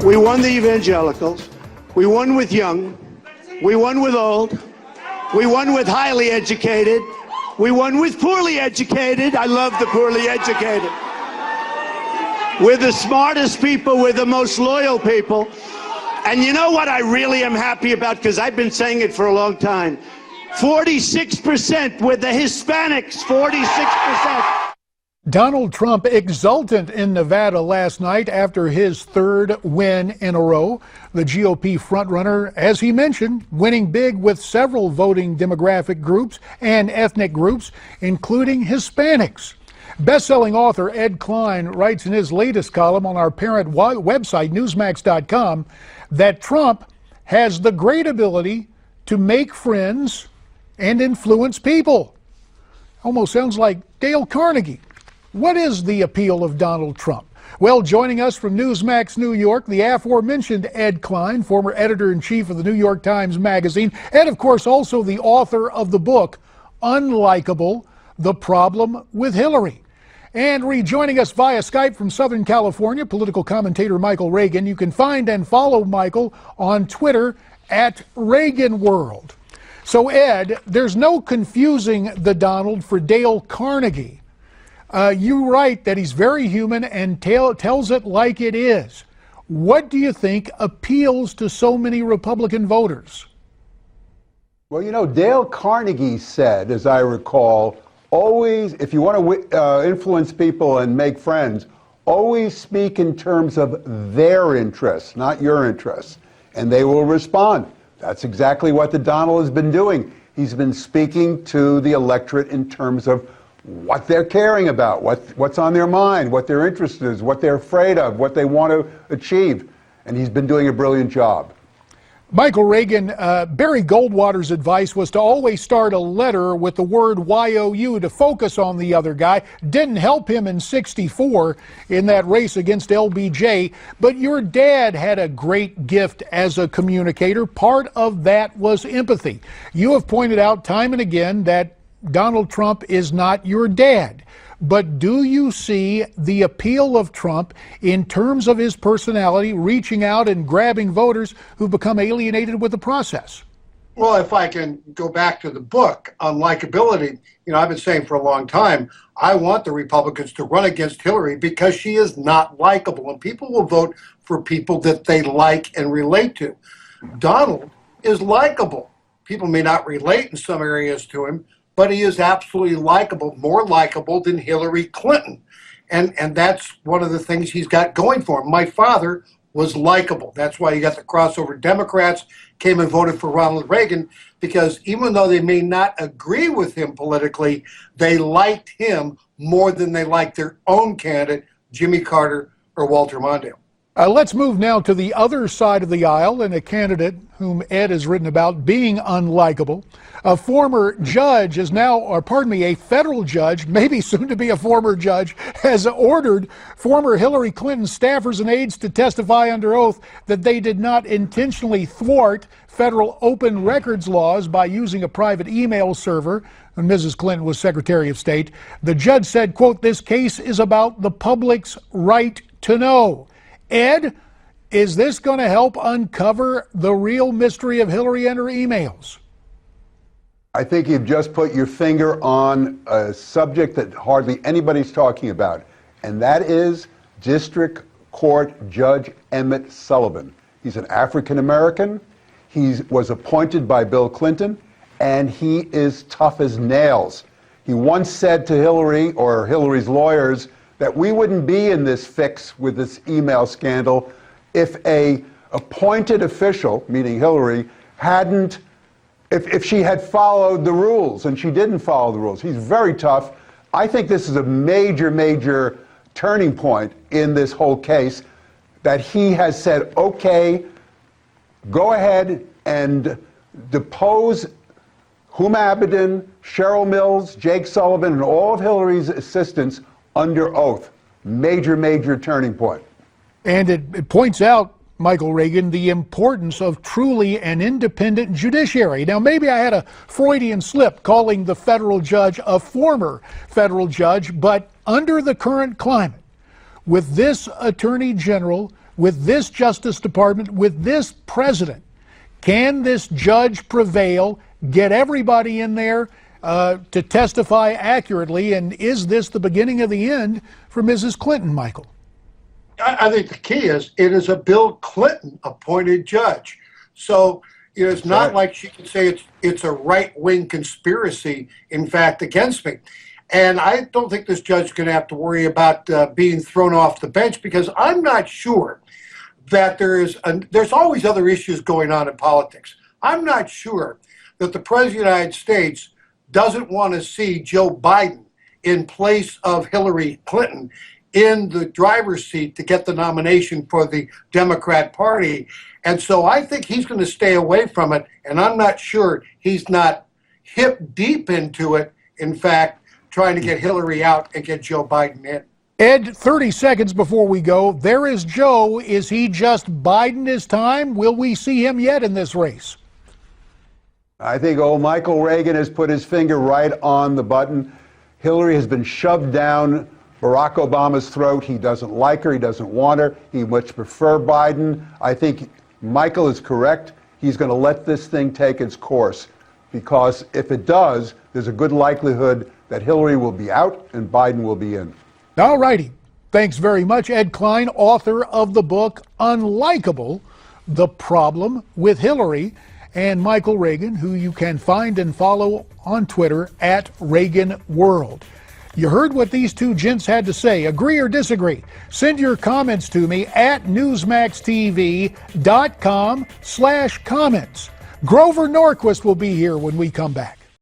We won the evangelicals. We won with young. We won with old. We won with highly educated. We won with poorly educated. I love the poorly educated. We're the smartest people. We're the most loyal people. And you know what I really am happy about? Because I've been saying it for a long time. 46% with the Hispanics. 46%. Donald Trump exultant in Nevada last night after his third win in a row. The GOP frontrunner, as he mentioned, winning big with several voting demographic groups and ethnic groups, including Hispanics. Best-selling author Ed Klein writes in his latest column on our parent website, Newsmax.com, that Trump has the great ability to make friends and influence people. Almost sounds like Dale Carnegie. What is the appeal of Donald Trump? Well, joining us from Newsmax New York, the aforementioned Ed Klein, former editor-in-chief of the New York Times Magazine, and of course also the author of the book, Unlikeable, The Problem with Hillary. And rejoining us via Skype from Southern California, political commentator Michael Reagan. You can find and follow Michael on Twitter at Reagan World. So Ed, there's no confusing the Donald for Dale Carnegie. You write that he's very human and tells it like it is. What do you think appeals to so many Republican voters? Well, you know, Dale Carnegie said, as I recall, always, if you want to influence people and make friends, always speak in terms of their interests, not your interests, and they will respond. That's exactly what the Donald has been doing. He's been speaking to the electorate in terms of what they're caring about, what's on their mind, what their interest is, what they're afraid of, what they want to achieve. And he's been doing a brilliant job. Michael Reagan, Barry Goldwater's advice was to always start a letter with the word YOU to focus on the other guy. Didn't help him in '64 in that race against LBJ, but your dad had a great gift as a communicator. Part of that was empathy. You have pointed out time and again that Donald Trump is not your dad. But do you see the appeal of Trump in terms of his personality, reaching out and grabbing voters who've become alienated with the process? Well, if I can go back to the book on likability, you know, I've been saying for a long time, I want the Republicans to run against Hillary because she is not likable, and people will vote for people that they like and relate to. Donald is likable. People may not relate in some areas to him, but he is absolutely likable, more likable than Hillary Clinton. And that's one of the things he's got going for him. My father was likable. That's why you got the crossover Democrats came and voted for Ronald Reagan, because even though they may not agree with him politically, they liked him more than they liked their own candidate, Jimmy Carter or Walter Mondale. Let's move now to the other side of the aisle and a candidate whom Ed has written about being unlikable. A former judge is now, or pardon me, a federal judge, maybe soon to be a former judge, has ordered former Hillary Clinton staffers and aides to testify under oath that they did not intentionally thwart federal open records laws by using a private email server when Mrs. Clinton was Secretary of State. The judge said, quote, "This case is about the public's right to know." Ed, is this going to help uncover the real mystery of Hillary and her emails? I think you've just put your finger on a subject that hardly anybody's talking about, and that is District Court Judge Emmett Sullivan. He's an African American. He was appointed by Bill Clinton, and he is tough as nails. He once said to Hillary, or Hillary's lawyers, that we wouldn't be in this fix with this email scandal if a appointed official, meaning Hillary, if she had followed the rules, and she didn't follow the rules. He's very tough. I think this is a major turning point in this whole case, that he has said, okay, go ahead and depose Huma Abedin, Cheryl Mills, Jake Sullivan, and all of Hillary's assistants under oath. Major turning point. And it points out, Michael Reagan, the importance of truly an independent judiciary. Now, maybe I had a Freudian slip calling the federal judge a former federal judge, but under the current climate, with this attorney general, with this Justice Department, with this president? Can this judge prevail, get everybody in there to testify accurately, and is this the beginning of the end for Mrs. Clinton, Michael? I think the key is it is a Bill Clinton appointed judge. So it's not like she can say it's a right-wing conspiracy, in fact, against me. And I don't think this judge is going to have to worry about being thrown off the bench, because I'm not sure that there's always other issues going on in politics. I'm not sure that the President of the United States doesn't want to see Joe Biden in place of Hillary Clinton in the driver's seat to get the nomination for the Democrat Party. And so I think he's going to stay away from it, and I'm not sure he's not hip deep into it, in fact, trying to get Hillary out and get Joe Biden in. Ed, 30 seconds before we go, there is Joe. Is he just Biden his time? Will we see him yet in this race? I think old Michael Reagan has put his finger right on the button. Hillary has been shoved down Barack Obama's throat. He doesn't like her. He doesn't want her. He much prefer Biden. I think Michael is correct. He's going to let this thing take its course, because if it does, there's a good likelihood that Hillary will be out and Biden will be in. All righty. Thanks very much, Ed Klein, author of the book Unlikable, The Problem with Hillary, and Michael Reagan, who you can find and follow on Twitter at Reagan World. You heard what these two gents had to say. Agree or disagree? Send your comments to me at newsmaxtv.com/comments. Grover Norquist will be here when we come back.